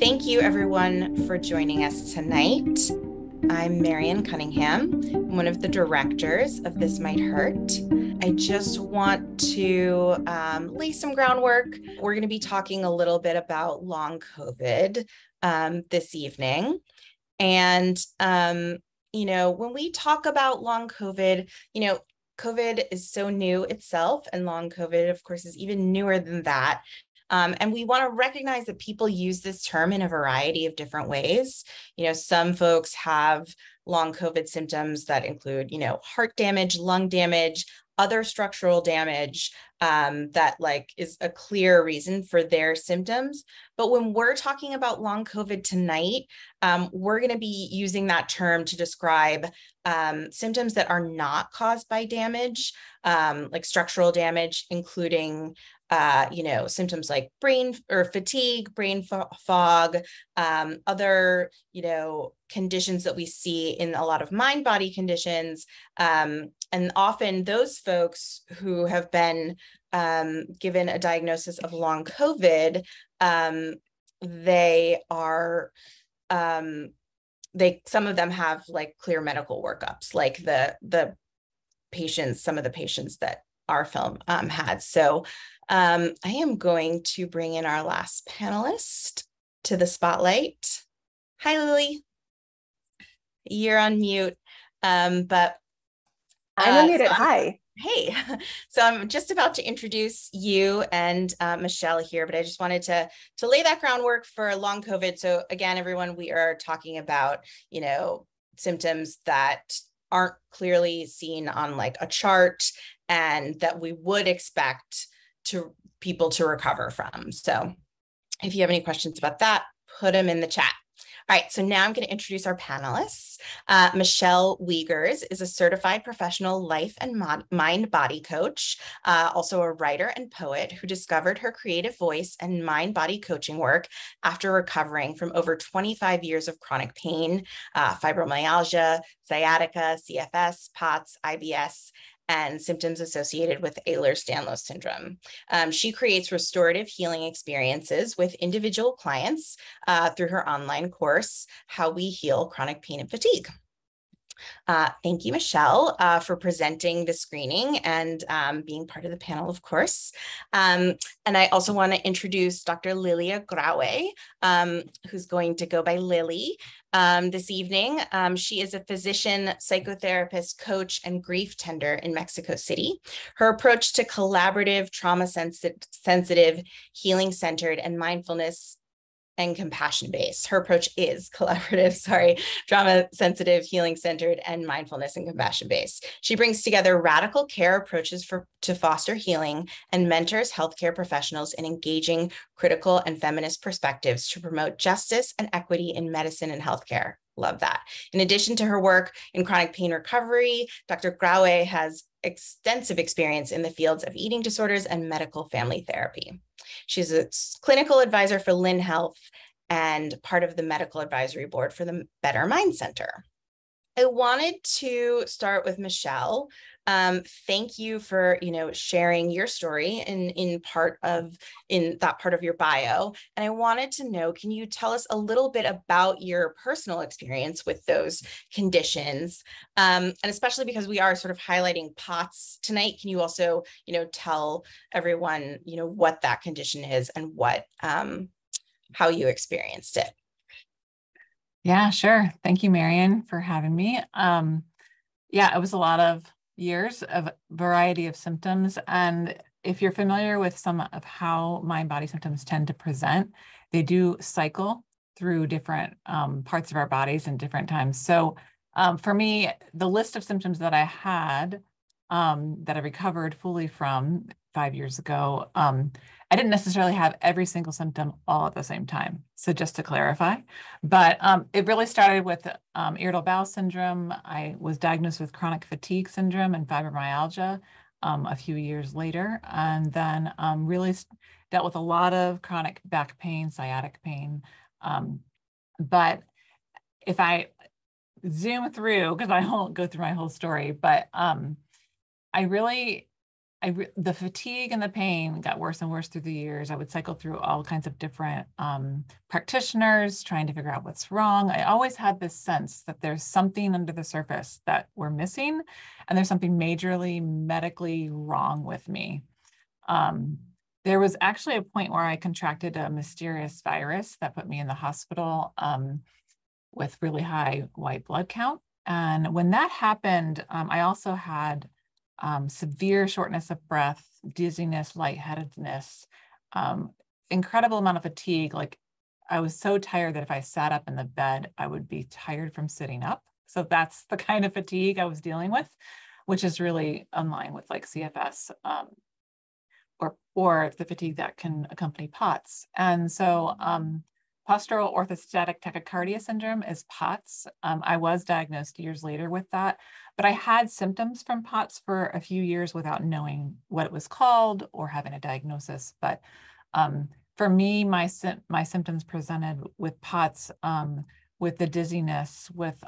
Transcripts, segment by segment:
Thank you everyone for joining us tonight. I'm Marion Cunningham, one of the directors of This Might Hurt. I just want to lay some groundwork. We're going to be talking a little bit about long COVID this evening. And, when we talk about long COVID, COVID is so new itself, and long COVID, of course, is even newer than that. And we want to recognize that people use this term in a variety of different ways. Some folks have long COVID symptoms that include, heart damage, lung damage, other structural damage that is a clear reason for their symptoms. But when we're talking about long COVID tonight, we're going to be using that term to describe symptoms that are not caused by damage, like structural damage, including symptoms like brain or fatigue, brain fog, other, conditions that we see in a lot of mind-body conditions. And often those folks who have been given a diagnosis of long COVID, some of them have clear medical workups, like some of the patients that our film had. So I am going to bring in our last panelist to the spotlight. Hi, Lily. You're on mute, but I'm unmuted. Hi. Hey, so I'm just about to introduce you and Michelle here, but I just wanted to lay that groundwork for long COVID. So again, everyone, we are talking about, symptoms that aren't clearly seen on a chart and that we would expect people to recover from. So if you have any questions about that, put them in the chat. All right, so now I'm going to introduce our panelists. Michelle Wiegers is a certified professional life and mind-body coach, also a writer and poet who discovered her creative voice and mind-body coaching work after recovering from over 25 years of chronic pain, fibromyalgia, sciatica, CFS, POTS, IBS, and symptoms associated with Ehlers-Danlos syndrome. She creates restorative healing experiences with individual clients through her online course, How We Heal Chronic Pain and Fatigue. Thank you, Michelle, for presenting the screening and being part of the panel, of course. And I also want to introduce Dr. Lilia Graue, who's going to go by Lily this evening. She is a physician, psychotherapist, coach, and grief tender in Mexico City. Her approach to collaborative, trauma-sensitive, healing-centered, and mindfulness and compassion-based. Her approach is collaborative, trauma-sensitive, healing-centered, and mindfulness and compassion-based. She brings together radical care approaches to foster healing and mentors healthcare professionals in engaging critical and feminist perspectives to promote justice and equity in medicine and healthcare. Love that. In addition to her work in chronic pain recovery, Dr. Graue has extensive experience in the fields of eating disorders and medical family therapy. She's a clinical advisor for Lynn Health and part of the medical advisory board for the Better Mind Center. I wanted to start with Michelle. Thank you for sharing your story in that part of your bio. And I wanted to know, can you tell us a little bit about your personal experience with those conditions? And especially because we are sort of highlighting POTS tonight, can you also tell everyone what that condition is and how you experienced it? Yeah, sure. Thank you, Marion, for having me. It was a lot of years of variety of symptoms. And if you're familiar with some of how mind-body symptoms tend to present, they do cycle through different parts of our bodies in different times. So for me, the list of symptoms that I had that I recovered fully from 5 years ago, I didn't necessarily have every single symptom all at the same time. So just to clarify, but it really started with irritable bowel syndrome. I was diagnosed with chronic fatigue syndrome and fibromyalgia a few years later, and then really dealt with a lot of chronic back pain, sciatic pain. But if I zoom through, because I won't go through my whole story, but I the fatigue and the pain got worse and worse through the years. I would cycle through all kinds of different practitioners trying to figure out what's wrong. I always had this sense that there's something under the surface that we're missing, and there's something majorly medically wrong with me. There was actually a point where I contracted a mysterious virus that put me in the hospital with really high white blood count. And when that happened, I also had severe shortness of breath, dizziness, lightheadedness, incredible amount of fatigue. Like, I was so tired that if I sat up in the bed, I would be tired from sitting up. So that's the kind of fatigue I was dealing with, which is really in line with like CFS or the fatigue that can accompany POTS. And so postural orthostatic tachycardia syndrome is POTS. I was diagnosed years later with that, but I had symptoms from POTS for a few years without knowing what it was called or having a diagnosis. But for me, my symptoms presented with POTS, with the dizziness, with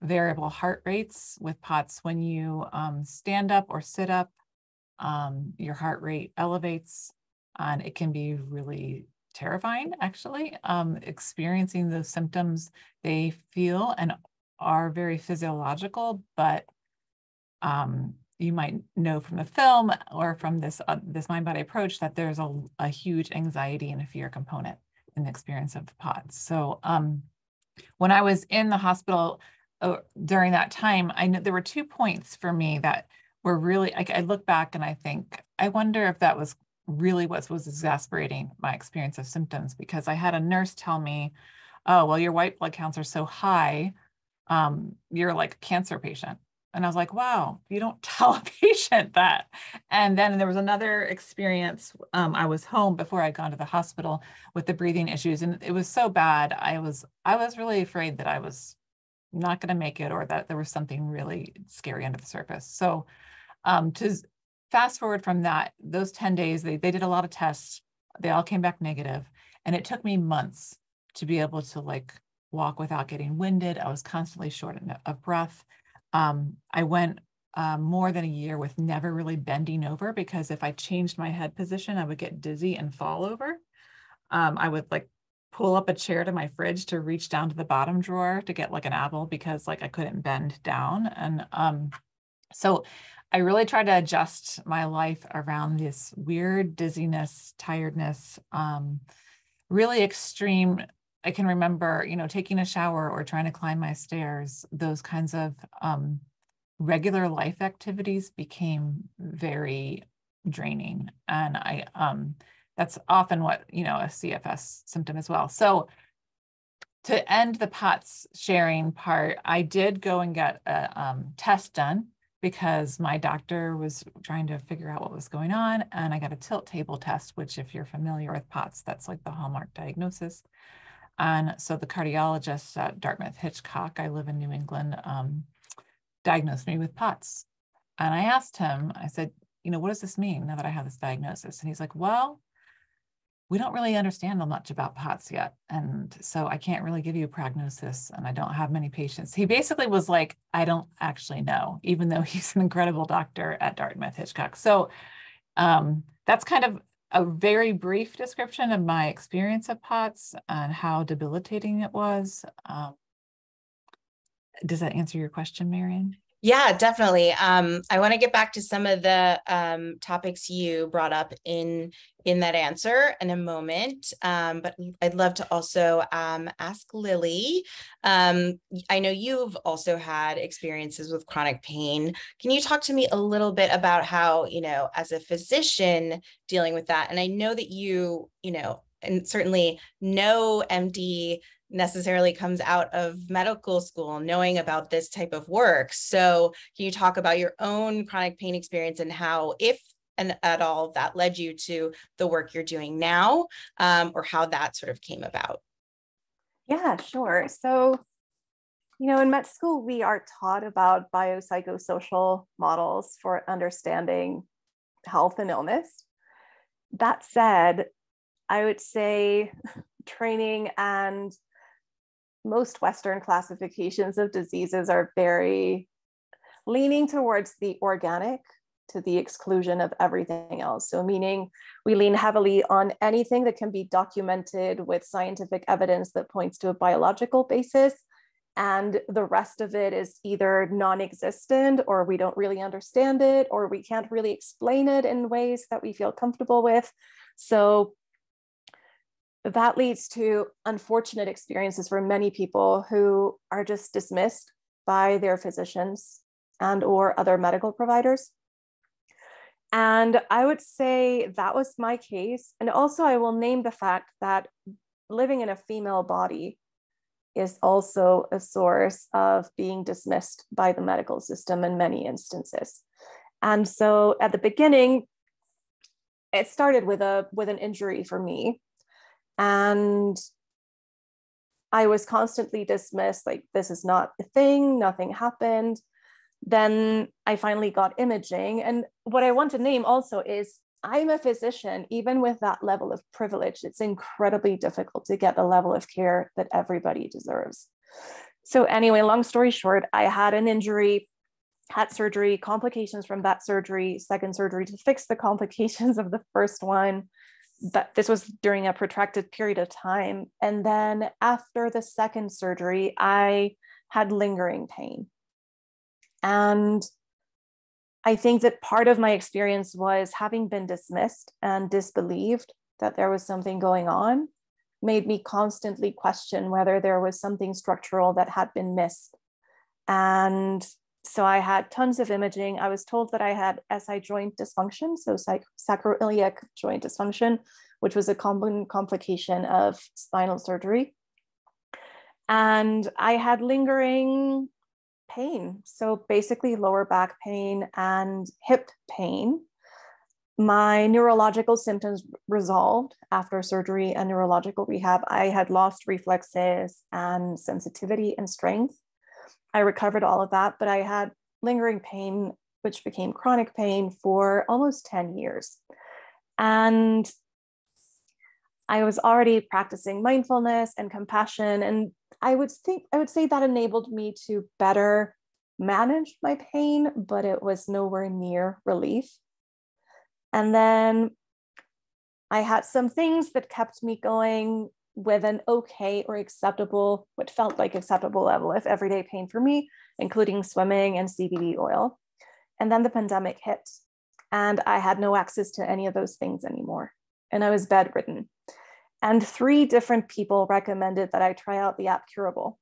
variable heart rates, with POTS. When you stand up or sit up, your heart rate elevates, and it can be really terrifying, actually. Experiencing those symptoms, they feel and are very physiological, but you might know from the film or from this mind-body approach that there's a huge anxiety and a fear component in the experience of POTS. So when I was in the hospital during that time, I know there were 2 points for me that were really, I look back and I think, I wonder if that was really what was exasperating my experience of symptoms, because I had a nurse tell me, oh, well, your white blood counts are so high, you're like a cancer patient. And I was like, wow, you don't tell a patient that. And then there was another experience. I was home before I'd gone to the hospital with the breathing issues, and it was so bad. I was really afraid that I was not going to make it, or that there was something really scary under the surface. So to fast forward from that, those 10 days, they did a lot of tests. They all came back negative. And it took me months to be able to like walk without getting winded. I was constantly short of breath. I went more than a year with never really bending over, because if I changed my head position, I would get dizzy and fall over. I would like pull up a chair to my fridge to reach down to the bottom drawer to get like an apple, because like I couldn't bend down. And so I really tried to adjust my life around this weird dizziness, tiredness, really extreme. I can remember, taking a shower or trying to climb my stairs. Those kinds of regular life activities became very draining. And that's often what, a CFS symptom as well. So to end the POTS sharing part, I did go and get a test done, because my doctor was trying to figure out what was going on. And I got a tilt table test, which, if you're familiar with POTS, that's like the hallmark diagnosis. And so the cardiologist at Dartmouth-Hitchcock, I live in New England, diagnosed me with POTS. And I asked him, I said, what does this mean now that I have this diagnosis? And he's like, well, we don't really understand much about POTS yet. And so I can't really give you a prognosis, and I don't have many patients. He basically was like, I don't actually know, even though he's an incredible doctor at Dartmouth-Hitchcock. So that's kind of a very brief description of my experience of POTS and how debilitating it was. Does that answer your question, Marion? Yeah, definitely. I want to get back to some of the topics you brought up in that answer in a moment, but I'd love to also ask Lily. I know you've also had experiences with chronic pain. Can you talk to me a little bit about how, as a physician dealing with that? And I know that and certainly no MD necessarily comes out of medical school knowing about this type of work. So can you talk about your own chronic pain experience and how, if and at all, that led you to the work you're doing now, or how that sort of came about? Yeah, sure. So, in med school, we are taught about biopsychosocial models for understanding health and illness. That said, I would say training and most Western classifications of diseases are very leaning towards the organic to the exclusion of everything else. So meaning we lean heavily on anything that can be documented with scientific evidence that points to a biological basis. And the rest of it is either non-existent, or we don't really understand it, or we can't really explain it in ways that we feel comfortable with. So that leads to unfortunate experiences for many people who are just dismissed by their physicians and or other medical providers. And I would say that was my case. And also I will name the fact that living in a female body is also a source of being dismissed by the medical system in many instances. And so at the beginning, it started with an injury for me. And I was constantly dismissed, like, this is not a thing, nothing happened. Then I finally got imaging. And what I want to name also is I'm a physician. Even with that level of privilege, it's incredibly difficult to get the level of care that everybody deserves. So anyway, long story short, I had an injury, had surgery, complications from that surgery, second surgery to fix the complications of the first one. But this was during a protracted period of time. And then after the second surgery, I had lingering pain. And I think that part of my experience was having been dismissed and disbelieved that there was something going on, made me constantly question whether there was something structural that had been missed. And so I had tons of imaging. I was told that I had SI joint dysfunction, so sacroiliac joint dysfunction, which was a common complication of spinal surgery. And I had lingering pain. So basically lower back pain and hip pain. My neurological symptoms resolved after surgery and neurological rehab. I had lost reflexes and sensitivity and strength. I recovered all of that, but I had lingering pain, which became chronic pain for almost 10 years. And I was already practicing mindfulness and compassion. And I would say that enabled me to better manage my pain, but it was nowhere near relief. And then I had some things that kept me going with an okay or acceptable, what felt like acceptable level of everyday pain for me, including swimming and CBD oil. And then the pandemic hit, and I had no access to any of those things anymore. And I was bedridden. And 3 different people recommended that I try out the app Curable.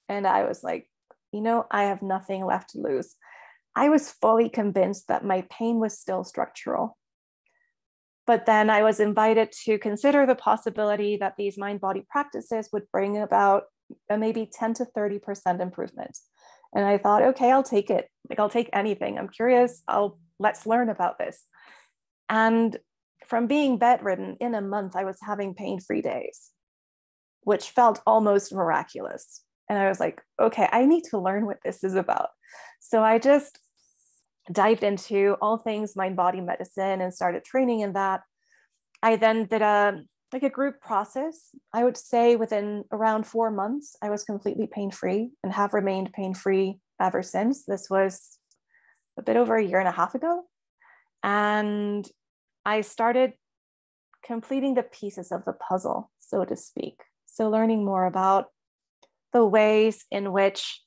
And I was like, I have nothing left to lose. I was fully convinced that my pain was still structural. But then I was invited to consider the possibility that these mind-body practices would bring about a maybe 10 to 30% improvement. And I thought, okay, I'll take it. Like, I'll take anything. I'm curious. Let's learn about this. And from being bedridden, in a month, I was having pain-free days, which felt almost miraculous. And I was like, okay, I need to learn what this is about. So I just dived into all things mind-body medicine and started training in that. I then did a group process. I would say within around 4 months, I was completely pain-free and have remained pain-free ever since. This was a bit over 1.5 years ago. And I started completing the pieces of the puzzle, so to speak. So learning more about the ways in which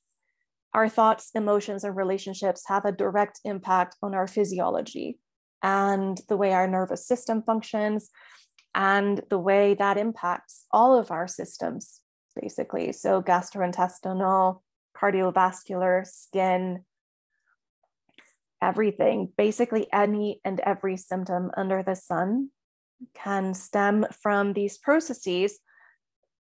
our thoughts, emotions, and relationships have a direct impact on our physiology and the way our nervous system functions and the way that impacts all of our systems, basically. So gastrointestinal, cardiovascular, skin, everything. Basically, any and every symptom under the sun can stem from these processes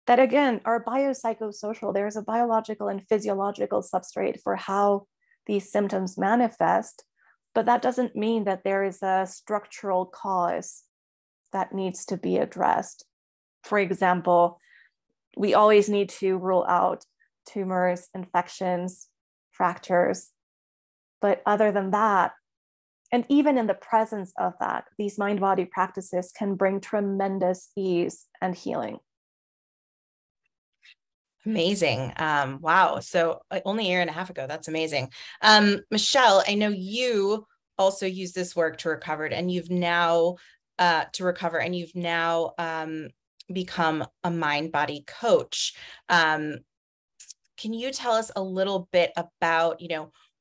that, again, are biopsychosocial. There's a biological and physiological substrate for how these symptoms manifest, but that doesn't mean that there is a structural cause that needs to be addressed. For example, we always need to rule out tumors, infections, fractures. But other than that, and even in the presence of that, these mind-body practices can bring tremendous ease and healing. Amazing. Wow. So only 1.5 years ago, that's amazing. Michelle, I know you also used this work to recover, and you've now become a mind-body coach. Can you tell us a little bit about,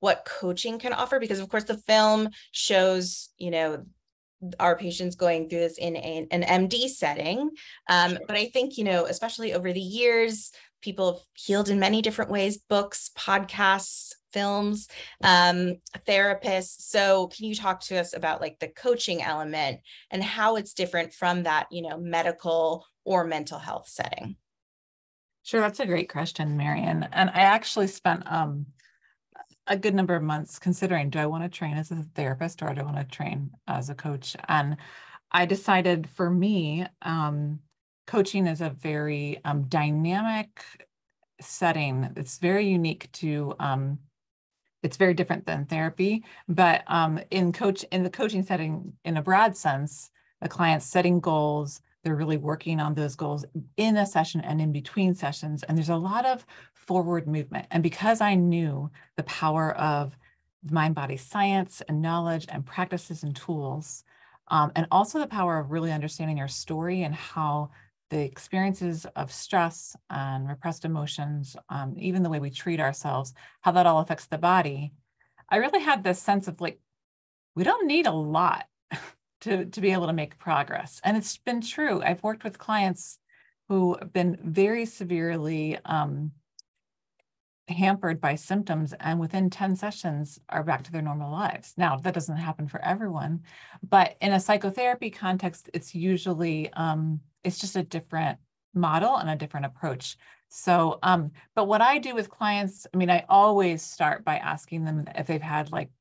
what coaching can offer? Because of course the film shows, our patients going through this in an MD setting. Sure. But I think, especially over the years, people have healed in many different ways: books, podcasts, films, therapists. So can you talk to us about like the coaching element and how it's different from that, medical or mental health setting? Sure, that's a great question, Marion. And I actually spent a good number of months considering, do I want to train as a therapist or do I want to train as a coach? And I decided for me, coaching is a very dynamic setting. It's very unique to, it's very different than therapy, but in the coaching setting, in a broad sense, the client's setting goals, they're really working on those goals in a session and in between sessions. And there's a lot of forward movement. And because I knew the power of mind-body science and knowledge and practices and tools, and also the power of really understanding our story and how the experiences of stress and repressed emotions, even the way we treat ourselves, how that all affects the body, I really had this sense of like, we don't need a lot to be able to make progress. And it's been true. I've worked with clients who have been very severely hampered by symptoms, and within 10 sessions are back to their normal lives. Now, that doesn't happen for everyone, but in a psychotherapy context, it's usually, it's just a different model and a different approach. So, but what I do with clients, I mean, I always start by asking them if they've had like,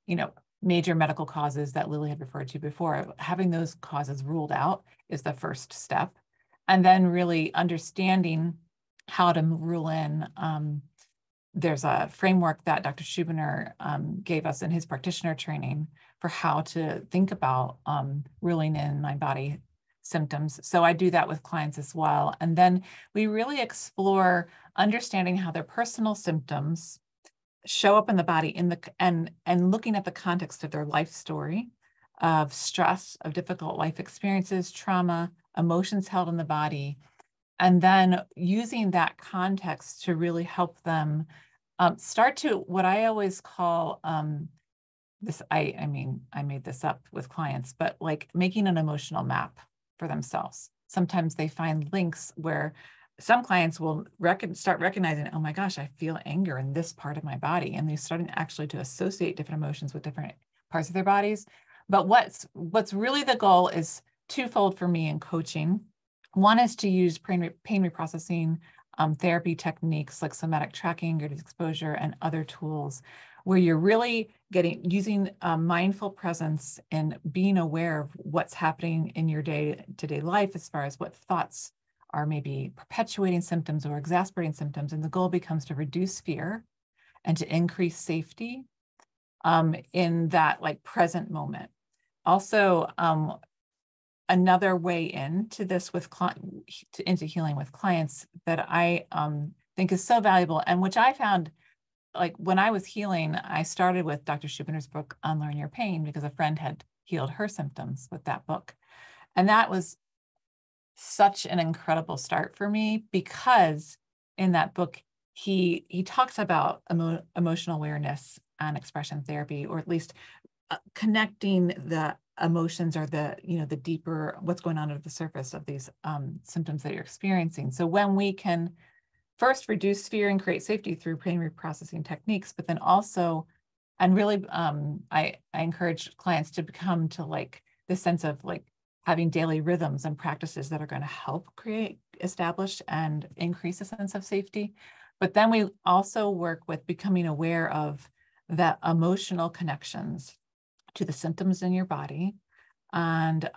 major medical causes that Lily had referred to before. Having those causes ruled out is the first step. And then really understanding how to rule in. There's a framework that Dr. Schubiner gave us in his practitioner training for how to think about ruling in mind-body symptoms. So I do that with clients as well. And then we really explore understanding how their personal symptoms show up in the body and looking at the context of their life story of stress, of difficult life experiences, trauma, emotions held in the body, and then using that context to really help them start to what I always call this. I mean, I made this up with clients, but like making an emotional map for themselves. Sometimes they find links where some clients will start recognizing, oh my gosh, I feel anger in this part of my body. And they're starting actually to associate different emotions with different parts of their bodies. But what's really the goal is twofold for me in coaching. One is to use pain reprocessing therapy techniques like somatic tracking, graded exposure, and other tools where you're really using mindful presence and being aware of what's happening in your day-to-day life as far as what thoughts are maybe perpetuating symptoms or exacerbating symptoms. And the goal becomes to reduce fear and to increase safety in that like present moment. Also, another way into this into healing with clients that I think is so valuable, and which I found, like when I was healing, I started with Dr. Schubiner's book, Unlearn Your Pain, because a friend had healed her symptoms with that book. And that was such an incredible start for me, because in that book, he talks about emotional awareness and expression therapy, or at least connecting the emotions or the deeper what's going on at the surface of these symptoms that you're experiencing. So when we can first reduce fear and create safety through pain reprocessing techniques, but then also, and really I encourage clients to become to like this sense of like having daily rhythms and practices that are going to help establish and increase a sense of safety. But then we also work with becoming aware of the emotional connections to the symptoms in your body, and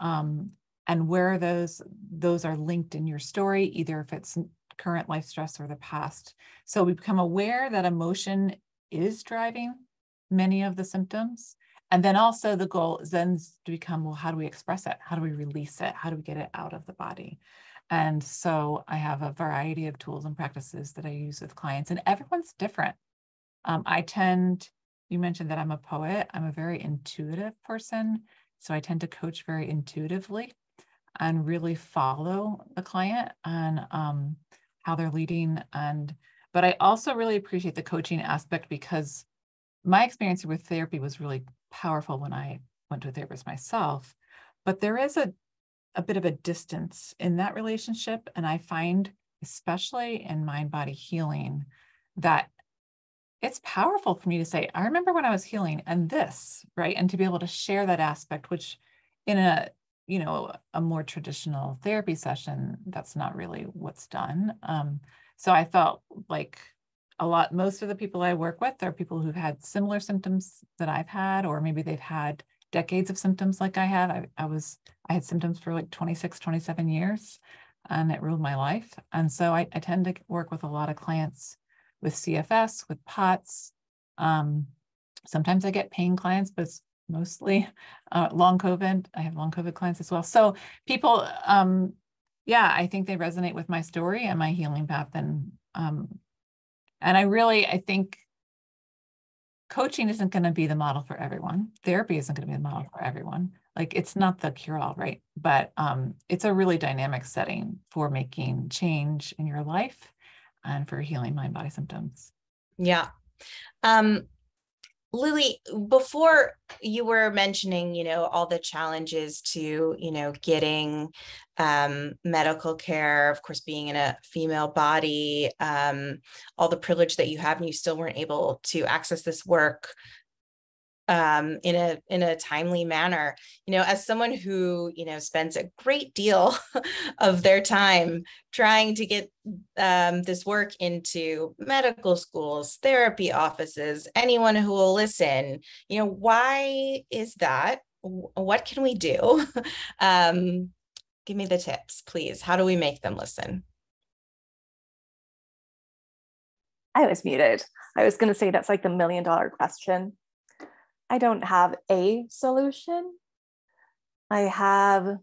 where those are linked in your story, either if it's current life stress or the past. So we become aware that emotion is driving many of the symptoms. And then also the goal is then to become, well, how do we express it? How do we release it? How do we get it out of the body? And so I have a variety of tools and practices that I use with clients, and everyone's different. I tend, you mentioned that I'm a poet. I'm a very intuitive person. So I tend to coach very intuitively and really follow the client on how they're leading. But I also really appreciate the coaching aspect, because my experience with therapy was really powerful when I went to a therapist myself. But there is a bit of a distance in that relationship. And I find, especially in mind-body healing, that it's powerful for me to say, I remember when I was healing and this, right? And to be able to share that aspect, which in a, a more traditional therapy session, that's not really what's done. So I felt like most of the people I work with are people who've had similar symptoms that I've had, or maybe they've had decades of symptoms like I have. I had symptoms for like 26, 27 years, and it ruled my life. And so I tend to work with a lot of clients with CFS, with POTS. Sometimes I get pain clients, but it's mostly long COVID. I have long COVID clients as well. So people, I think they resonate with my story and my healing path. And I think coaching isn't going to be the model for everyone. Therapy isn't going to be the model for everyone. Like, it's not the cure-all, right? But it's a really dynamic setting for making change in your life and for healing mind-body symptoms. Yeah. Lily, before you were mentioning, all the challenges to, getting medical care, of course, being in a female body, all the privilege that you have, and you still weren't able to access this work in a timely manner. As someone who, spends a great deal of their time trying to get this work into medical schools, therapy offices, anyone who will listen, why is that? What can we do? Give me the tips, please. How do we make them listen? I was muted. I was going to say that's like the $1 million question. I don't have a solution. I have,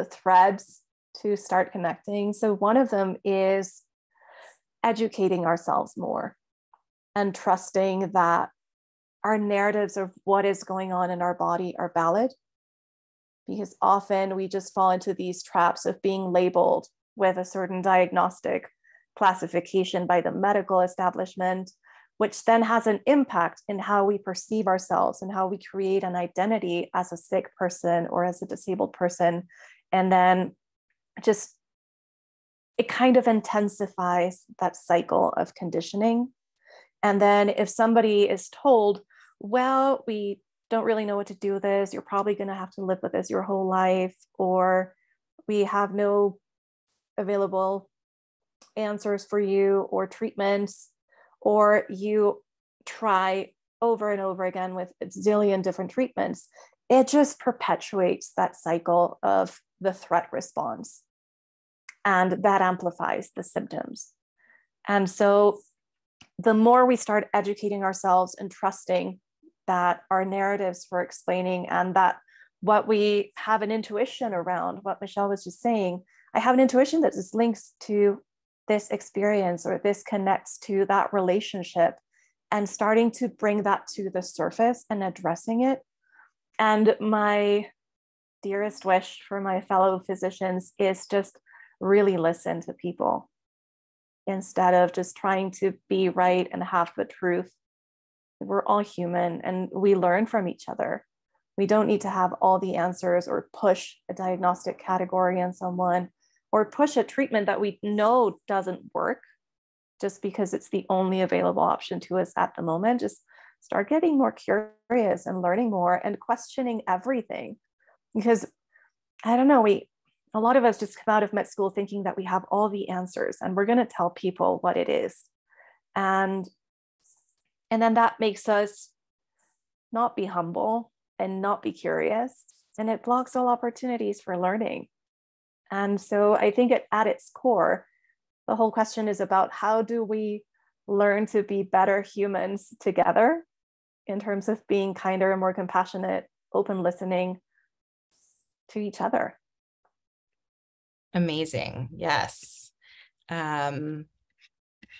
threads to start connecting. So one of them is educating ourselves more and trusting that our narratives of what is going on in our body are valid. Because often we just fall into these traps of being labeled with a certain diagnostic classification by the medical establishment, which then has an impact in how we perceive ourselves and how we create an identity as a sick person or as a disabled person. And then it kind of intensifies that cycle of conditioning. And then if somebody is told, well, we don't really know what to do with this, you're probably going to have to live with this your whole life, or we have no available answers for you or treatments, or you try over and over again with a zillion different treatments, it just perpetuates that cycle of the threat response. And that amplifies the symptoms. And so the more we start educating ourselves and trusting that our narratives for explaining, and that what we have an intuition around, what Michelle was just saying, I have an intuition that just links to this experience, or this connects to that relationship, and starting to bring that to the surface and addressing it. And my dearest wish for my fellow physicians is just really listen to people instead of just trying to be right and have the truth. We're all human and we learn from each other. We don't need to have all the answers or push a diagnostic category on someone, or push a treatment that we know doesn't work just because it's the only available option to us at the moment. Just start getting more curious and learning more and questioning everything. Because I don't know, a lot of us just come out of med school thinking that we have all the answers and we're going to tell people what it is. And then that makes us not be humble and not be curious. And it blocks all opportunities for learning. And so I think at its core, the whole question is about how do we learn to be better humans together in terms of being kinder and more compassionate, open listening to each other. Amazing. Yes.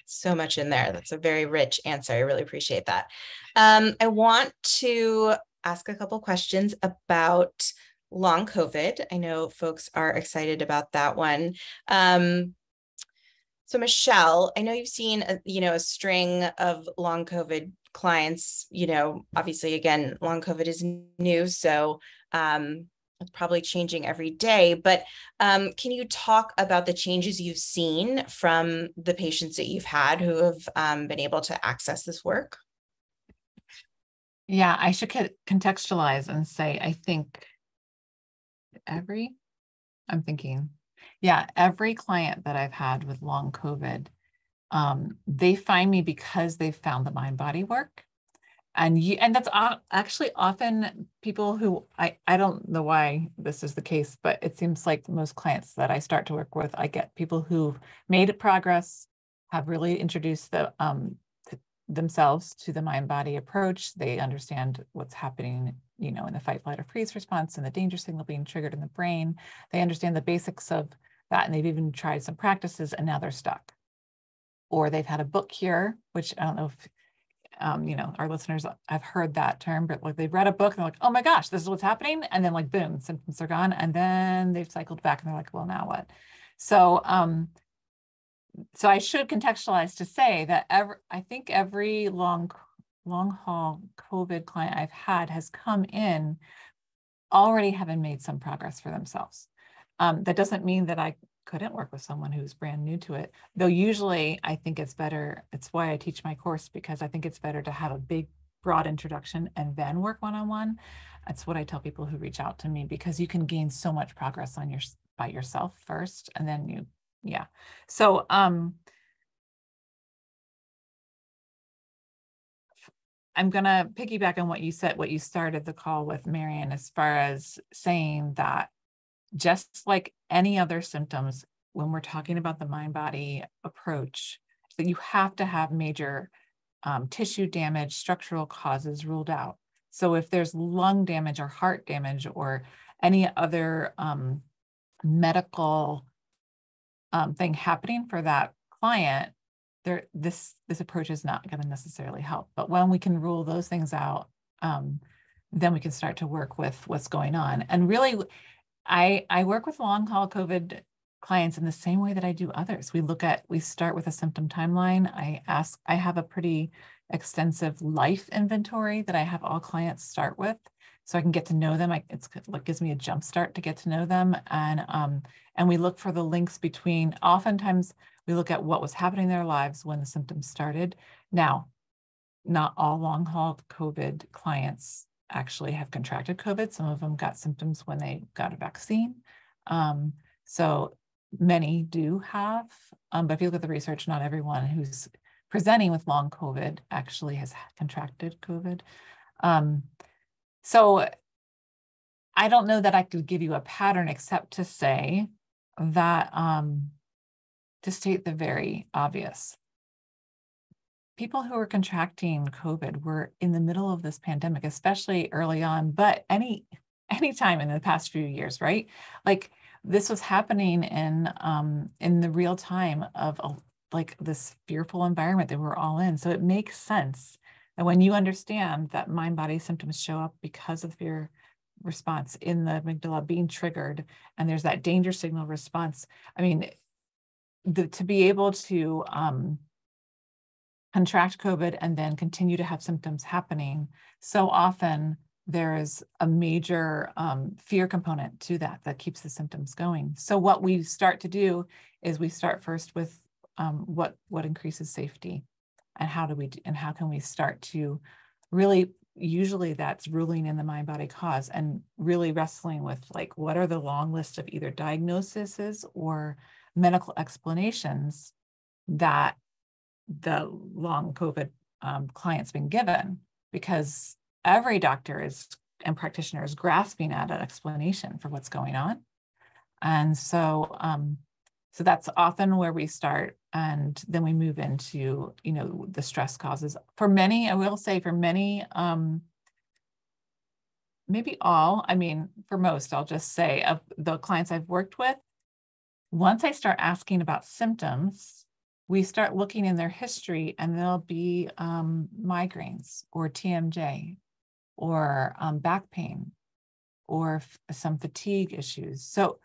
So much in there. That's a very rich answer. I really appreciate that. I want to ask a couple questions about long COVID. I know folks are excited about that one. So Michelle, I know you've seen a string of long COVID clients. Obviously, again, long COVID is new, so it's probably changing every day. But can you talk about the changes you've seen from the patients that you've had who have been able to access this work? Yeah, I should contextualize and say, I think every client that I've had with long COVID, they find me because they've found the mind-body work. And that's actually often people who, I don't know why this is the case, but it seems like most clients that I start to work with, I get people who've made progress, have really introduced themselves to the mind-body approach. They understand what's happening, in the fight, flight, or freeze response and the danger signal being triggered in the brain. They understand the basics of that, and they've even tried some practices, and now they're stuck. Or they've had a book cure, which I don't know if our listeners have heard that term, but like they've read a book and they're like, oh my gosh, this is what's happening. And then like, boom, symptoms are gone. And then they've cycled back and they're like, well, now what? So, so I should contextualize to say that I think every long haul COVID client I've had has come in already having made some progress for themselves. That doesn't mean that I couldn't work with someone who's brand new to it, though usually I think it's better. It's why I teach my course, because I think it's better to have a big, broad introduction and then work one-on-one. That's what I tell people who reach out to me, because you can gain so much progress by yourself first, and then yeah. So I'm gonna piggyback on what you said, what you started the call with, Marion, as far as saying that just like any other symptoms, when we're talking about the mind-body approach, that you have to have major tissue damage, structural causes ruled out. So if there's lung damage or heart damage or any other medical thing happening for that client, this approach is not going to necessarily help. But when we can rule those things out, then we can start to work with what's going on. And really, I work with long haul COVID clients in the same way that I do others. We start with a symptom timeline. I have a pretty extensive life inventory that I have all clients start with, so I can get to know them. It gives me a jump start to get to know them. And we look for the links between, oftentimes we look at what was happening in their lives when the symptoms started. Now, not all long haul COVID clients actually have contracted COVID. Some of them got symptoms when they got a vaccine. So many do have, but if you look at the research, not everyone who's presenting with long COVID actually has contracted COVID. So I don't know that I could give you a pattern, except to say that, to state the very obvious, people who were contracting COVID were in the middle of this pandemic, especially early on, but any time in the past few years, right? Like this was happening in the real time of like this fearful environment that we're all in. So it makes sense that when you understand that mind-body symptoms show up because of fear response in the amygdala being triggered, and there's that danger signal response. I mean, to be able to contract COVID and then continue to have symptoms happening, so often there is a major fear component to that keeps the symptoms going. So what we start to do is we start first with what increases safety, and how can we start to really, usually that's ruling in the mind-body cause and really wrestling with like, what are the long list of either diagnoses or medical explanations that the long COVID client's been given, because every doctor and practitioner is grasping at an explanation for what's going on. And so, so that's often where we start. And then we move into, the stress causes. For many, I will say for many, maybe all, for most, I'll just say, of the clients I've worked with, once I start asking about symptoms, we start looking in their history, and there'll be migraines or TMJ or back pain or some fatigue issues. So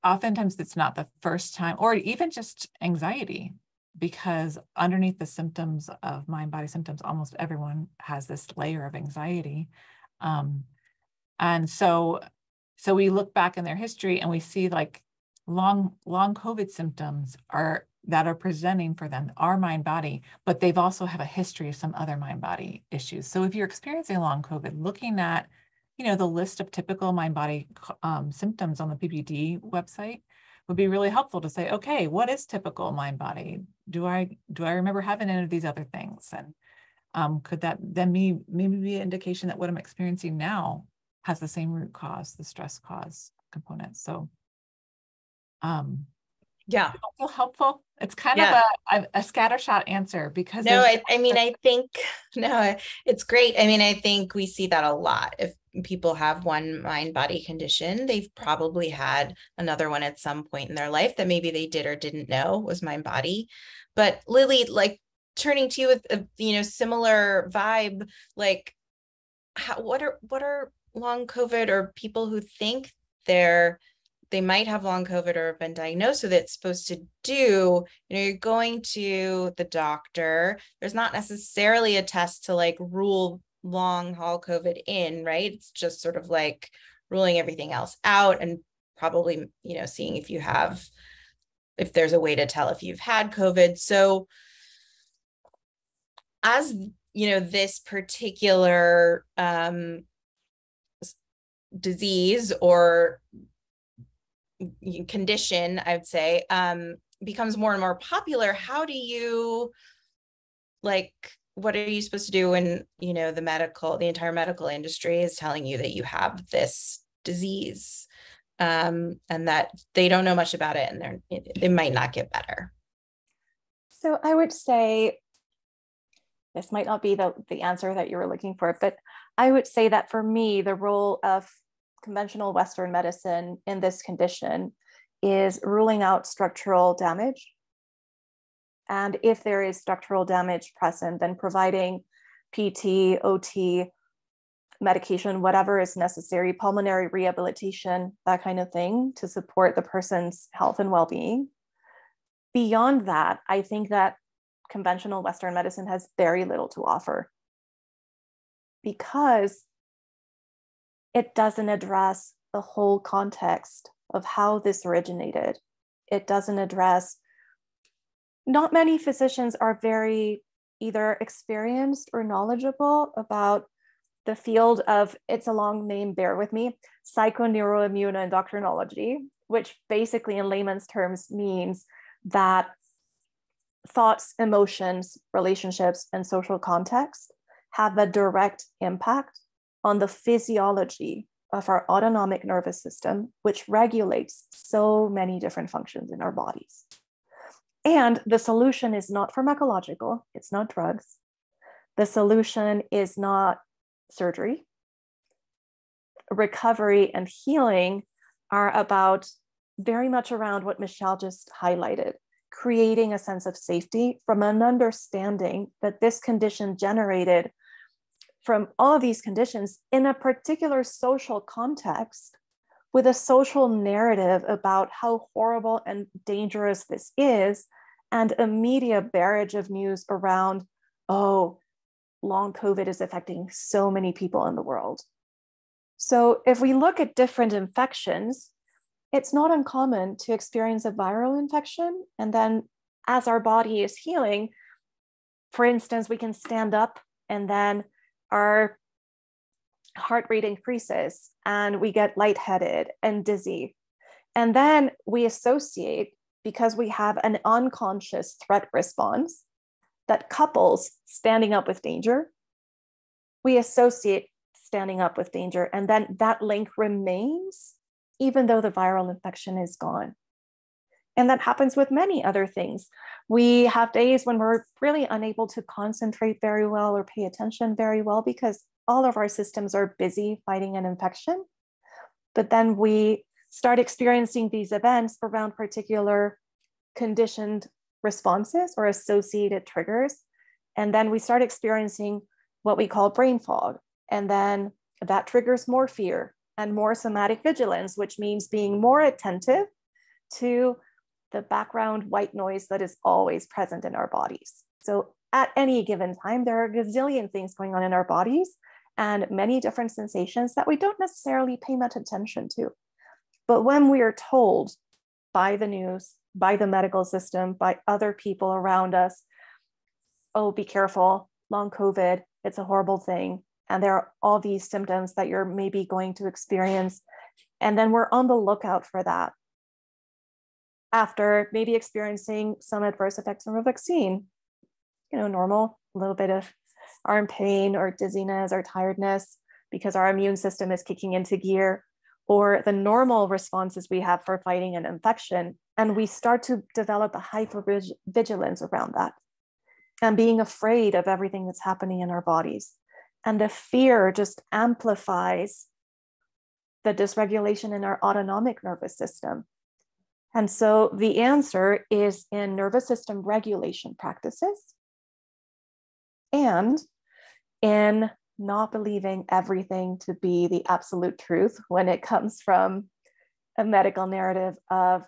oftentimes it's not the first time, or even just anxiety, because underneath the symptoms of mind-body symptoms, almost everyone has this layer of anxiety. And so we look back in their history and we see like long COVID symptoms that are presenting for them are mind-body, but they've also have a history of some other mind-body issues. So if you're experiencing long COVID, looking at, the list of typical mind-body symptoms on the PPD website would be really helpful to say, okay, what is typical mind-body? Do I remember having any of these other things? And could that then maybe be an indication that what I'm experiencing now has the same root cause, the stress cause component? So yeah, feel helpful. It's kind of a scattershot answer, because no, I mean, I think, no, it's great. I mean, I think we see that a lot. If people have one mind-body condition, they've probably had another one at some point in their life that maybe they did or didn't know was mind-body. But Lily, like, turning to you with a similar vibe, like, what are long COVID, or people who think they might have long COVID or have been diagnosed with it supposed to do? You're going to the doctor. There's not necessarily a test to like rule long haul COVID in, right? It's just sort of like ruling everything else out, and probably, seeing if there's a way to tell if you've had COVID. So as this particular disease or condition, I would say, becomes more and more popular, how do you, what are you supposed to do when, the entire medical industry is telling you that you have this disease, and that they don't know much about it, and it might not get better? So I would say, this might not be the answer that you were looking for, but I would say that for me, the role of conventional Western medicine in this condition is ruling out structural damage. And if there is structural damage present, then providing PT, OT, medication, whatever is necessary, pulmonary rehabilitation, that kind of thing, to support the person's health and well-being. Beyond that, I think that conventional Western medicine has very little to offer, because it doesn't address the whole context of how this originated. It doesn't address, not many physicians are very either experienced or knowledgeable about the field of, it's a long name, bear with me, psychoneuroimmunoendocrinology, which basically in layman's terms means that thoughts, emotions, relationships, and social context have a direct impact on the physiology of our autonomic nervous system, which regulates so many different functions in our bodies. And the solution is not pharmacological, it's not drugs. The solution is not surgery. Recovery and healing are about very much around what Michelle just highlighted, creating a sense of safety from an understanding that this condition generated from all of these conditions in a particular social context, with a social narrative about how horrible and dangerous this is, and a media barrage of news around, oh, long COVID is affecting so many people in the world. So if we look at different infections, it's not uncommon to experience a viral infection, and then as our body is healing, for instance, we can stand up and then our heart rate increases and we get lightheaded and dizzy. And then we associate, because we have an unconscious threat response that couples standing up with danger, we associate standing up with danger, and then that link remains even though the viral infection is gone. And that happens with many other things. We have days when we're really unable to concentrate very well or pay attention very well because all of our systems are busy fighting an infection. But then we start experiencing these events around particular conditioned responses or associated triggers. And then we start experiencing what we call brain fog. And then that triggers more fear and more somatic vigilance, which means being more attentive to the background white noise that is always present in our bodies. So at any given time, there are a gazillion things going on in our bodies and many different sensations that we don't necessarily pay much attention to. But when we are told by the news, by the medical system, by other people around us, oh, be careful, long COVID, it's a horrible thing. And there are all these symptoms that you're maybe going to experience. And then we're on the lookout for that. After maybe experiencing some adverse effects from a vaccine, normal, a little bit of arm pain or dizziness or tiredness because our immune system is kicking into gear, or the normal responses we have for fighting an infection. And we start to develop a hypervigilance around that and being afraid of everything that's happening in our bodies. And the fear just amplifies the dysregulation in our autonomic nervous system. And so the answer is in nervous system regulation practices and in not believing everything to be the absolute truth when it comes from a medical narrative of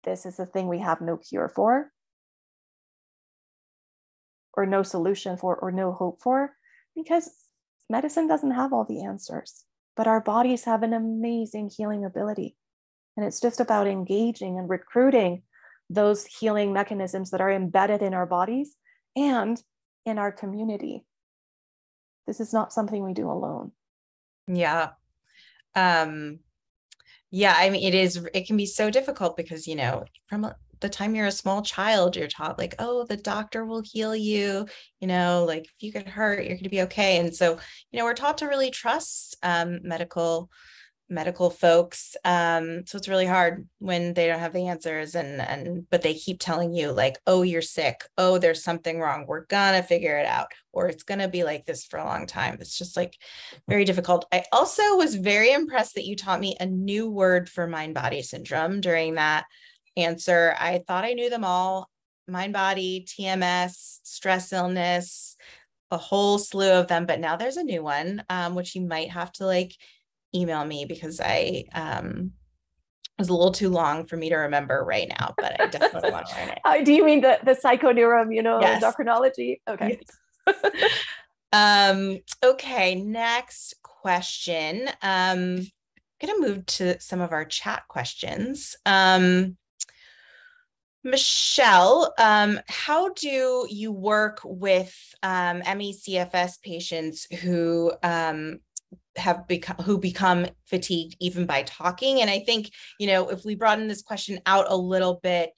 this is a thing we have no cure for, or no solution for, or no hope for, because medicine doesn't have all the answers, but our bodies have an amazing healing ability. And it's just about engaging and recruiting those healing mechanisms that are embedded in our bodies and in our community. This is not something we do alone. Yeah. Yeah, I mean, it can be so difficult because, from the time you're a small child, you're taught like, oh, the doctor will heal you, like if you get hurt, you're going to be okay. And so, we're taught to really trust medical folks. So it's really hard when they don't have the answers but they keep telling you like, oh, you're sick. Oh, there's something wrong. We're gonna figure it out, or it's gonna be like this for a long time. It's just like very difficult. I also was very impressed that you taught me a new word for mind-body syndrome during that answer. I thought I knew them all: mind-body, TMS, stress illness, a whole slew of them, but now there's a new one, which you might have to email me because I was a little too long for me to remember right now, but I definitely want to learn it. Do you mean the psychoneuron, Yes. endocrinology? Okay. Yes. Okay, next question. I'm gonna move to some of our chat questions. Michelle, how do you work with ME/CFS patients who become fatigued even by talking? And I think, if we broaden this question out a little bit,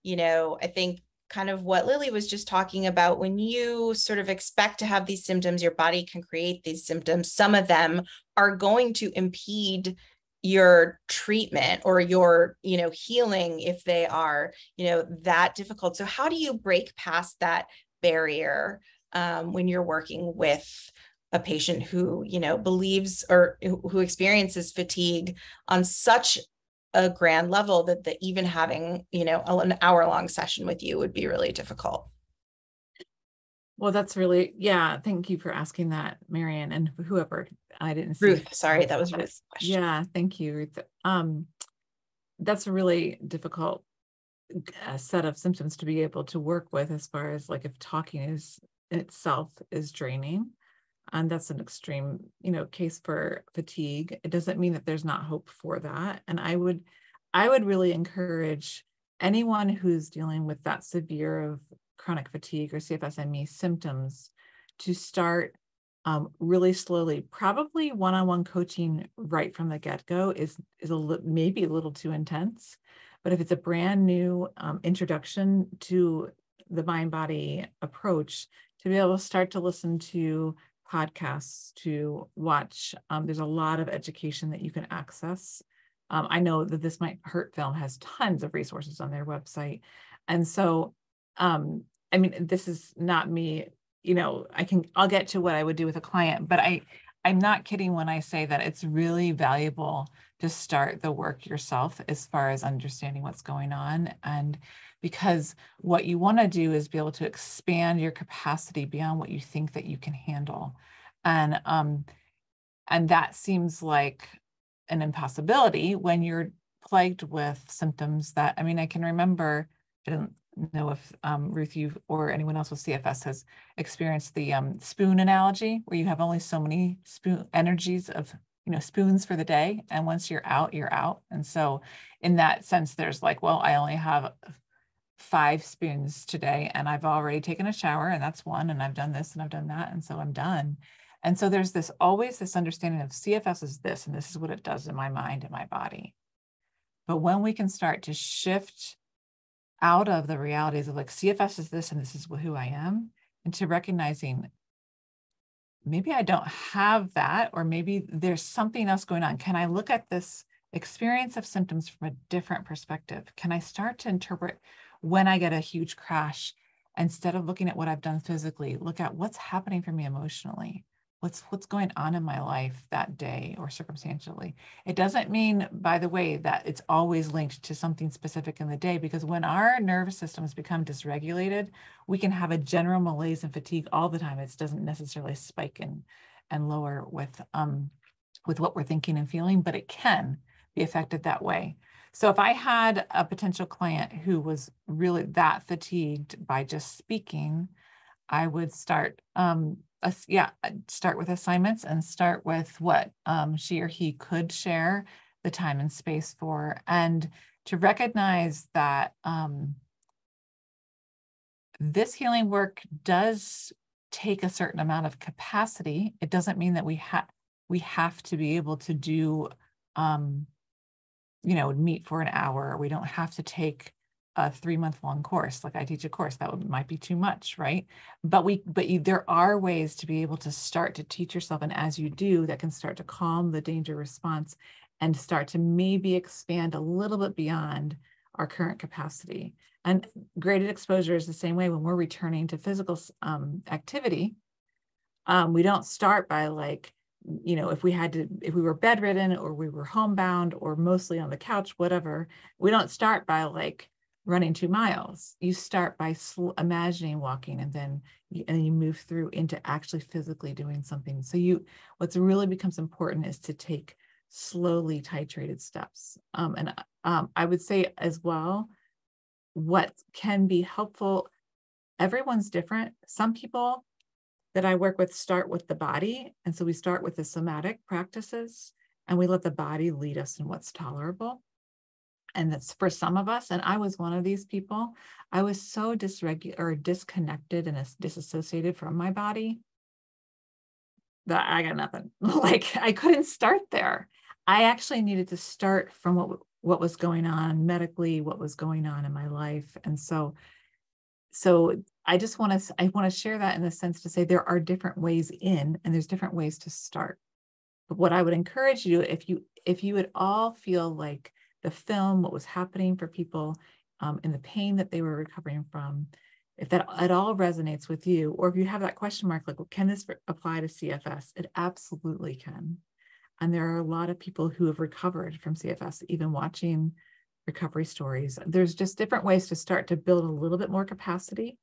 I think kind of what Lily was just talking about, when you sort of expect to have these symptoms, your body can create these symptoms. Some of them are going to impede your treatment or your, healing if they are, that difficult. So how do you break past that barrier when you're working with a patient who, believes or who experiences fatigue on such a grand level that even having, an hour-long session with you would be really difficult? Well, that's really, thank you for asking that, Marion, and whoever. I didn't see. Ruth, sorry, that was Ruth's question. Yeah, thank you, Ruth. That's a really difficult set of symptoms to be able to work with, as far as if talking is in itself is draining. And that's an extreme, case for fatigue. It doesn't mean that there's not hope for that. And I would really encourage anyone who's dealing with that severe of chronic fatigue or CFS-ME symptoms to start really slowly. Probably one-on-one coaching right from the get-go is maybe a little too intense. But if it's a brand new introduction to the mind-body approach, to be able to start to listen to podcasts, to watch, there's a lot of education that you can access. I know that This Might Hurt Film has tons of resources on their website. And so, this is not me, I'll get to what I would do with a client, but I'm not kidding when I say that it's really valuable to start the work yourself as far as understanding what's going on. And because what you want to do is be able to expand your capacity beyond what you think that you can handle. And that seems like an impossibility when you're plagued with symptoms that, I mean, I can remember, I don't know if Ruth, you or anyone else with CFS has experienced the spoon analogy, where you have only so many energies of, spoons for the day. And once you're out, you're out. And so in that sense, there's like, well, I only have 5 spoons today, and I've already taken a shower, and that's one, and I've done this and I've done that, and so I'm done. And so there's always this understanding of CFS is this, and this is what it does in my mind and my body. But when we can start to shift out of the realities of like CFS is this, and this is who I am, into recognizing maybe I don't have that, or maybe there's something else going on. Can I look at this experience of symptoms from a different perspective? Can I start to interpret when I get a huge crash, instead of looking at what I've done physically, look at what's happening for me emotionally? What's going on in my life that day or circumstantially? It doesn't mean, by the way, that it's always linked to something specific in the day, because when our nervous systems become dysregulated, we can have a general malaise and fatigue all the time. It doesn't necessarily spike and lower with what we're thinking and feeling, but it can be affected that way. So if I had a potential client who was really that fatigued by just speaking, I would start with assignments and start with what she or he could share the time and space for, and to recognize that this healing work does take a certain amount of capacity. It doesn't mean that we have to be able to do meet for an hour. We don't have to take a 3-month-long course. Like I teach a course that might be too much, right? But there are ways to be able to start to teach yourself, and as you do, that can start to calm the danger response and start to maybe expand a little bit beyond our current capacity. And graded exposure is the same way. When we're returning to physical activity, we don't start by like, if we were bedridden or we were homebound or mostly on the couch, whatever, we don't start by like running 2 miles. You start by imagining walking, and then you move through into actually physically doing something. So what's really becomes important is to take slowly titrated steps. I would say as well, what can be helpful, everyone's different. Some people that I work with start with the body. And so we start with the somatic practices, and we let the body lead us in what's tolerable. And that's for some of us, and I was one of these people. I was so disconnected and disassociated from my body that I got nothing. Like I couldn't start there. I actually needed to start from what was going on medically, what was going on in my life. And so I want to share that in the sense to say there are different ways in, and there's different ways to start. But what I would encourage you, if you would all feel like the film, what was happening for people and the pain that they were recovering from, if that at all resonates with you, or if you have that question mark, like, well, can this apply to CFS? It absolutely can. And there are a lot of people who have recovered from CFS, even watching recovery stories. There's just different ways to start to build a little bit more capacity.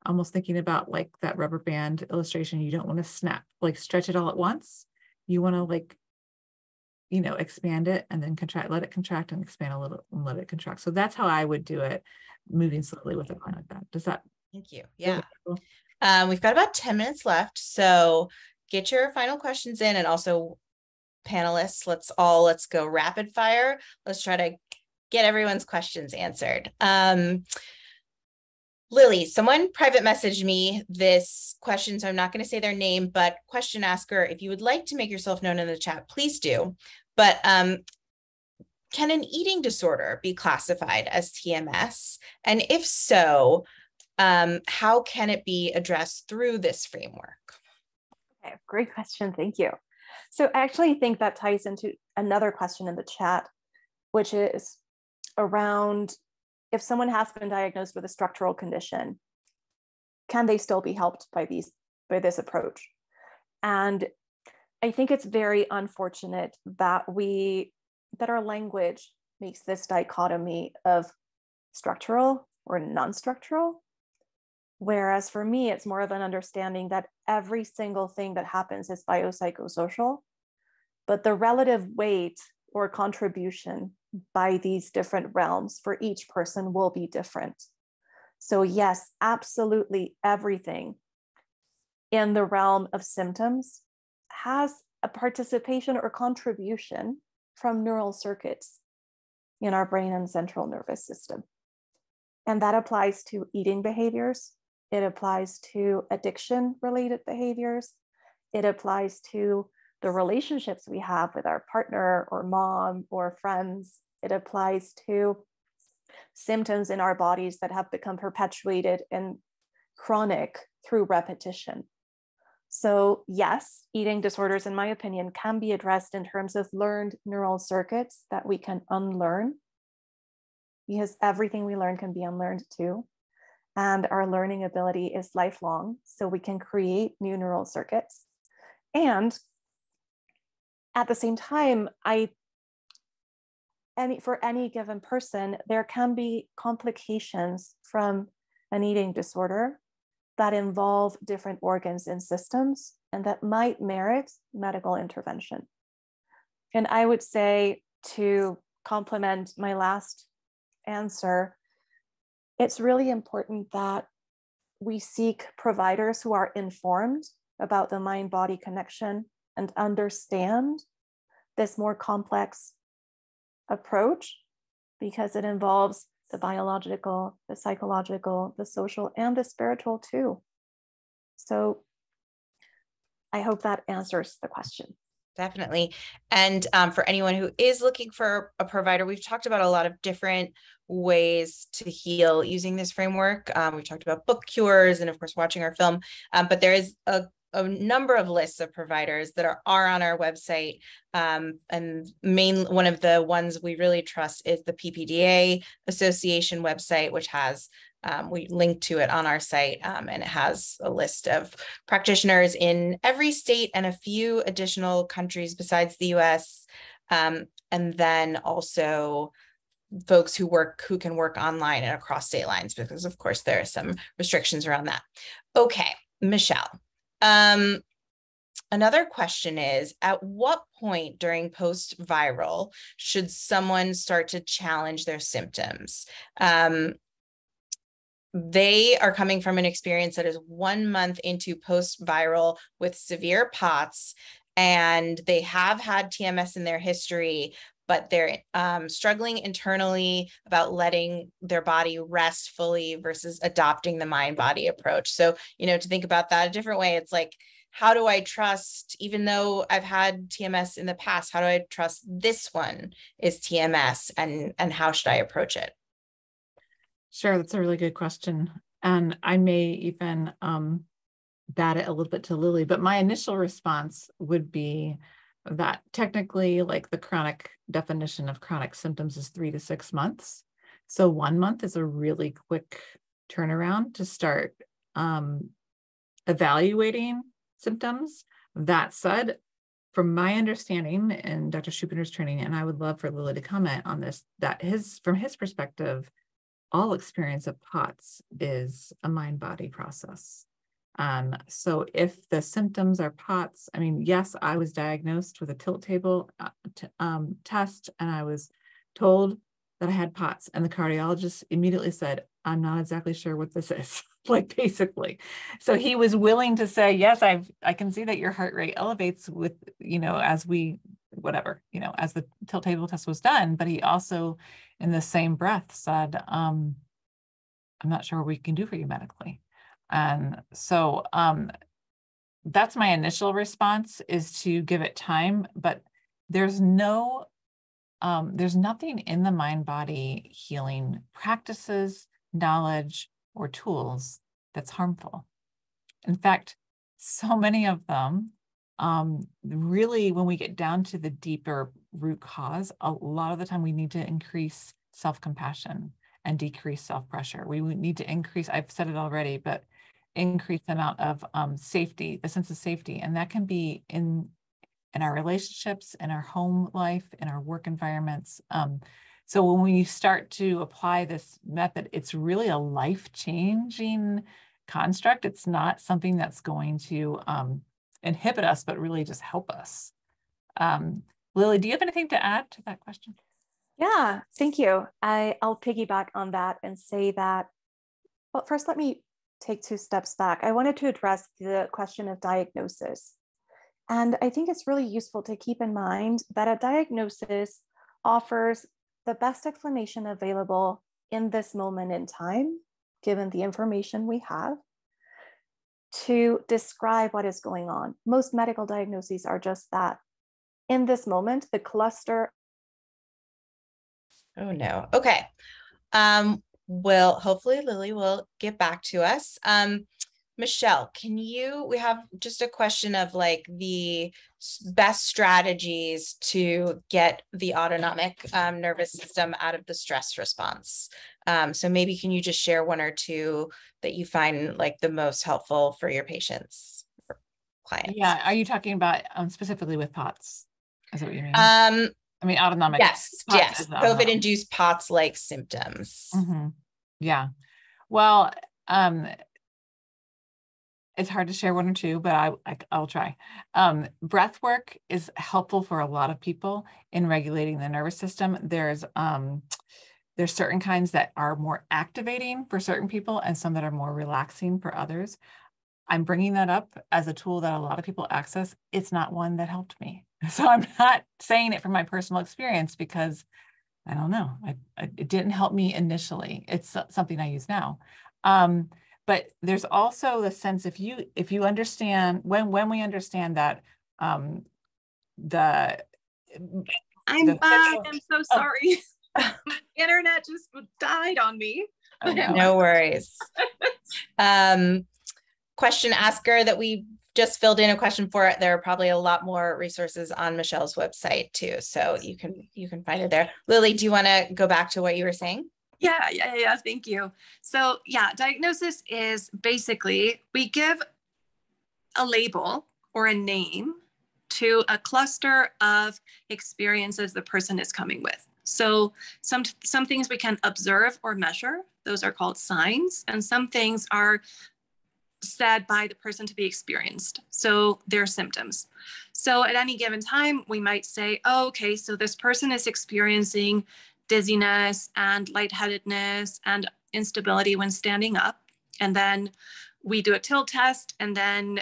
Almost thinking about like that rubber band illustration. You don't want to stretch it all at once. You want to expand it and then contract, let it contract and expand a little and let it contract. So that's how I would do it, moving slowly with a plan like that. Does that? Thank you. Yeah. We've got about 10 minutes left. So get your final questions in, and also panelists, let's go rapid fire. Let's try to get everyone's questions answered. Lily, someone private messaged me this question, so I'm not going to say their name, but question asker, if you would like to make yourself known in the chat, please do. But can an eating disorder be classified as TMS? And if so, how can it be addressed through this framework? Okay, great question. Thank you. So I actually think that ties into another question in the chat, which is around if someone has been diagnosed with a structural condition, can they still be helped by this approach? And I think it's very unfortunate that we that our language makes this dichotomy of structural or non-structural. Whereas for me, it's more of an understanding that every single thing that happens is biopsychosocial, but the relative weight or contribution by these different realms for each person will be different. So yes, absolutely everything in the realm of symptoms has a participation or contribution from neural circuits in our brain and central nervous system. And that applies to eating behaviors. It applies to addiction-related behaviors. It applies to the relationships we have with our partner or mom or friends. It applies to symptoms in our bodies that have become perpetuated and chronic through repetition. So yes, eating disorders, in my opinion, can be addressed in terms of learned neural circuits that we can unlearn, because everything we learn can be unlearned too. And our learning ability is lifelong, so we can create new neural circuits. And at the same time, for any given person, there can be complications from an eating disorder that involve different organs and systems, and that might merit medical intervention. And I would say, to complement my last answer, it's really important that we seek providers who are informed about the mind-body connection and understand this more complex approach, because it involves the biological, the psychological, the social, and the spiritual too. So I hope that answers the question. Definitely. And for anyone who is looking for a provider, we've talked about a lot of different ways to heal using this framework. We've talked about book cures and, of course, watching our film, but there is a number of lists of providers that are on our website. And one of the ones we really trust is the PPDA Association website, which has we link to it on our site, and it has a list of practitioners in every state and a few additional countries besides the US. And then also folks who can work online and across state lines, because of course there are some restrictions around that. Okay, Michelle. Another question is, at what point during post-viral should someone start to challenge their symptoms? They are coming from an experience that is 1 month into post-viral with severe POTS, and they have had TMS in their history, but they're struggling internally about letting their body rest fully versus adopting the mind-body approach. So, to think about that a different way, it's like, how do I trust, even though I've had TMS in the past, how do I trust this one is TMS, and how should I approach it? Sure, that's a really good question. And I may even bat it a little bit to Lily, but my initial response would be that technically, like, the chronic definition of chronic symptoms is 3 to 6 months. So 1 month is a really quick turnaround to start evaluating symptoms. That said, from my understanding and Dr. Schuppener's training, and I would love for Lily to comment on this, that from his perspective, all experience of POTS is a mind-body process. So if the symptoms are POTS, I mean, yes, I was diagnosed with a tilt table test, and I was told that I had POTS, and the cardiologist immediately said, I'm not exactly sure what this is, like, basically. So he was willing to say, yes, I can see that your heart rate elevates with, as we, whatever, as the tilt table test was done, but he also, in the same breath, said, I'm not sure what we can do for you medically. And so that's my initial response, is to give it time, but there's nothing in the mind-body healing practices, knowledge, or tools that's harmful. In fact, so many of them, really, when we get down to the deeper root cause, a lot of the time we need to increase self-compassion and decrease self-pressure. We would need to increase, I've said it already, but increase the amount of safety, the sense of safety. And that can be in in our relationships, in our home life, in our work environments. So when we start to apply this method, it's really a life-changing construct. It's not something that's going to inhibit us, but really just help us. Lily, do you have anything to add to that question? Yeah, thank you. I'll piggyback on that and say that, well, first, let me take 2 steps back. I wanted to address the question of diagnosis. And I think it's really useful to keep in mind that a diagnosis offers the best explanation available in this moment in time, given the information we have, to describe what is going on. Most medical diagnoses are just that. In this moment, the cluster. Oh no. Okay. Well, hopefully Lily will get back to us. Michelle, we have just a question of like the best strategies to get the autonomic nervous system out of the stress response. So maybe can you just share 1 or 2 that you find like the most helpful for your patients or clients? Yeah, are you talking about specifically with POTS? Is that what you mean? I mean, autonomic. Yes, yes. COVID-induced POTS-like symptoms. Mm-hmm. Yeah. Well, it's hard to share 1 or 2, but I'll try. Breath work is helpful for a lot of people in regulating the nervous system. There's certain kinds that are more activating for certain people and some that are more relaxing for others. I'm bringing that up as a tool that a lot of people access. It's not one that helped me. So I'm not saying it from my personal experience because I don't know. It didn't help me initially. It's something I use now. But there's also the sense if you understand when we understand that I'm back. I'm so sorry. Internet just died on me. Oh, no worries. Question asker that we just filled in a question for it. There are probably a lot more resources on Michelle's website too, so you can find it there. Lily, do you want to go back to what you were saying? Yeah. Thank you. So yeah, diagnosis is basically we give a label or a name to a cluster of experiences the person is coming with. So some things we can observe or measure, those are called signs, and some things are said by the person to be experienced. So they're symptoms. So at any given time, we might say, oh, okay, so this person is experiencing dizziness and lightheadedness and instability when standing up. And then we do a tilt test, and then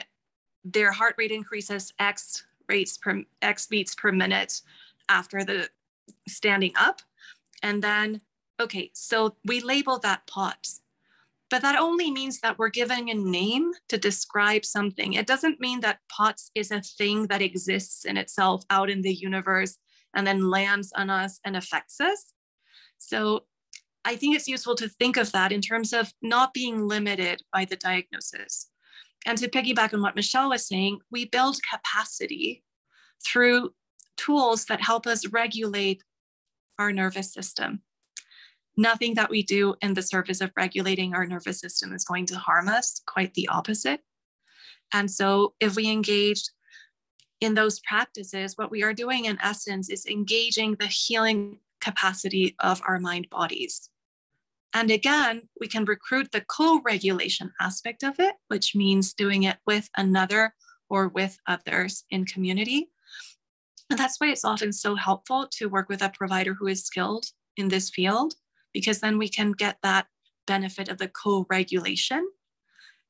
their heart rate increases X beats per minute after the standing up. And then, okay, so we label that POTS. But that only means that we're giving a name to describe something. It doesn't mean that POTS is a thing that exists in itself out in the universe and then lands on us and affects us. So I think it's useful to think of that in terms of not being limited by the diagnosis. And to piggyback on what Michelle was saying, we build capacity through tools that help us regulate our nervous system. Nothing that we do in the service of regulating our nervous system is going to harm us, quite the opposite. And so if we engage in those practices, what we are doing in essence is engaging the healing capacity of our mind bodies. And again, we can recruit the co-regulation aspect of it, which means doing it with another or with others in community. And that's why it's often so helpful to work with a provider who is skilled in this field, because then we can get that benefit of the co-regulation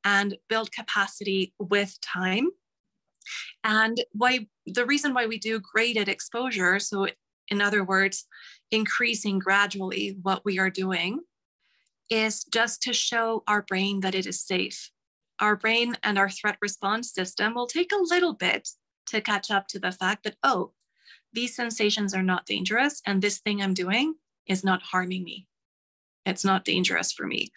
and build capacity with time. And the reason why we do graded exposure, so in other words, increasing gradually what we are doing, is just to show our brain that it is safe. Our brain and our threat response system will take a little bit to catch up to the fact that, oh, these sensations are not dangerous and this thing I'm doing is not harming me. It's not dangerous for me.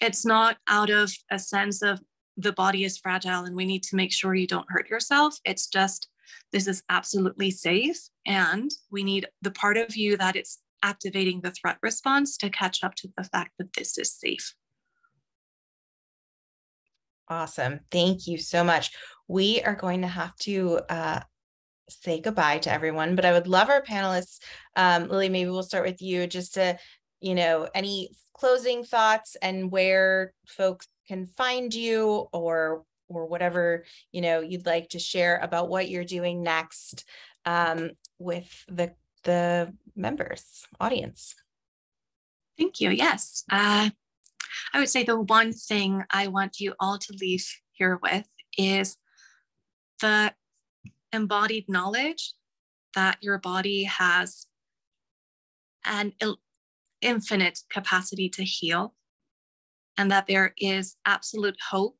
It's not out of a sense of the body is fragile and we need to make sure you don't hurt yourself. It's just, this is absolutely safe. And we need the part of you that it's activating the threat response to catch up to the fact that this is safe. Awesome. Thank you so much. We are going to have to say goodbye to everyone, but I would love our panelists, Lily, maybe we'll start with you, just to, any closing thoughts and where folks can find you, or whatever, you'd like to share about what you're doing next with the members, audience. Thank you. Yes. I would say the one thing I want you all to leave here with is the embodied knowledge that your body has an infinite capacity to heal, and that there is absolute hope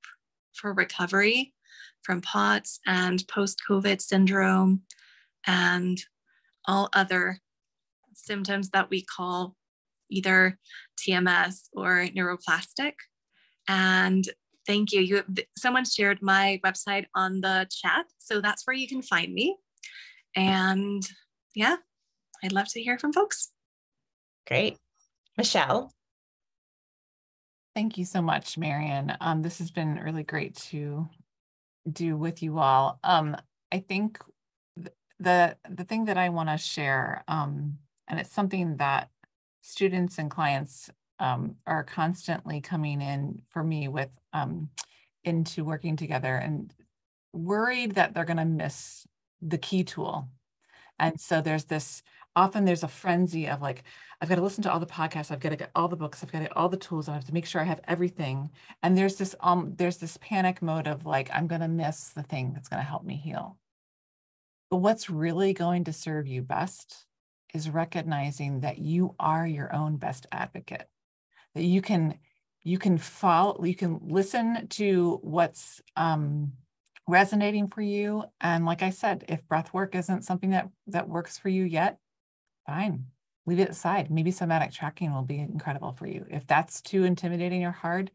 for recovery from POTS and post-COVID syndrome and all other symptoms that we call either TMS or neuroplastic. And thank you. Someone shared my website on the chat, so that's where you can find me. And yeah, I'd love to hear from folks. Great. Michelle. Thank you so much, Marion. This has been really great to do with you all. I think the thing that I want to share, and it's something that students and clients are constantly coming in for me with into working together and worried that they're going to miss the key tool. And so often there's a frenzy of like, I've got to listen to all the podcasts, I've got to get all the books, I've got to get all the tools, I have to make sure I have everything. And there's this panic mode of like, I'm going to miss the thing that's going to help me heal. But what's really going to serve you best is recognizing that you are your own best advocate, that you can listen to what's resonating for you. And like I said, if breath work isn't something that works for you yet, fine, leave it aside. Maybe somatic tracking will be incredible for you. If that's too intimidating or hard,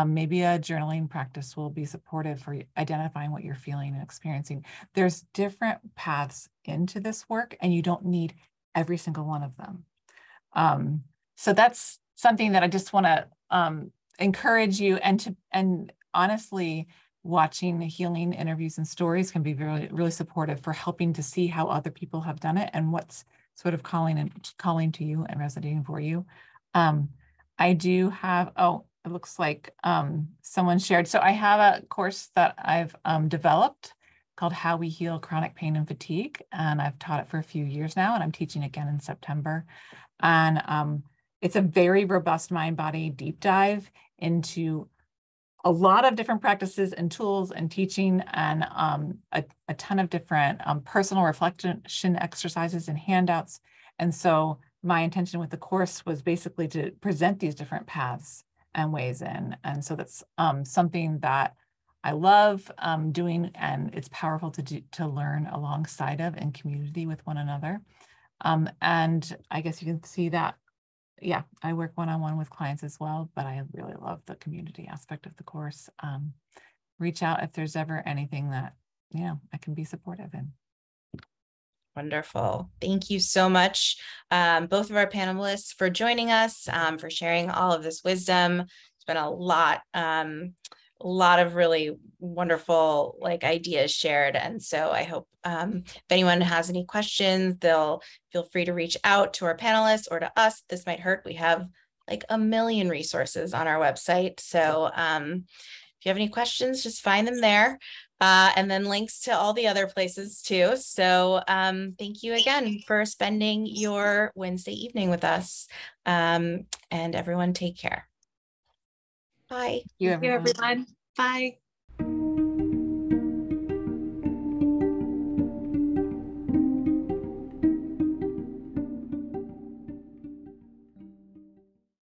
maybe a journaling practice will be supportive for identifying what you're feeling and experiencing. There's different paths into this work, and you don't need every single one of them. So that's something that I just want to encourage you, and honestly, watching healing interviews and stories can be really, really supportive for helping to see how other people have done it and what's sort of calling to you and resonating for you. I do have, it looks like someone shared. So I have a course that I've developed called How We Heal Chronic Pain and Fatigue. And I've taught it for a few years now, and I'm teaching again in September. And it's a very robust mind-body deep dive into a lot of different practices and tools and teaching, and a ton of different personal reflection exercises and handouts. And so my intention with the course was basically to present these different paths and ways in. And so that's something that I love doing, and it's powerful to learn alongside of in community with one another. And I guess you can see that, yeah, I work one-on-one with clients as well, but I really love the community aspect of the course. Reach out if there's ever anything that, I can be supportive in. Wonderful. Thank you so much, both of our panelists, for joining us, for sharing all of this wisdom. It's been a lot of really wonderful ideas shared. And so I hope if anyone has any questions, they'll feel free to reach out to our panelists or to us. This Might Hurt. We have like a million resources on our website. So if you have any questions, just find them there. And then links to all the other places too. So thank you again for spending your Wednesday evening with us. And everyone, take care. Bye. Thank you, everyone. Bye.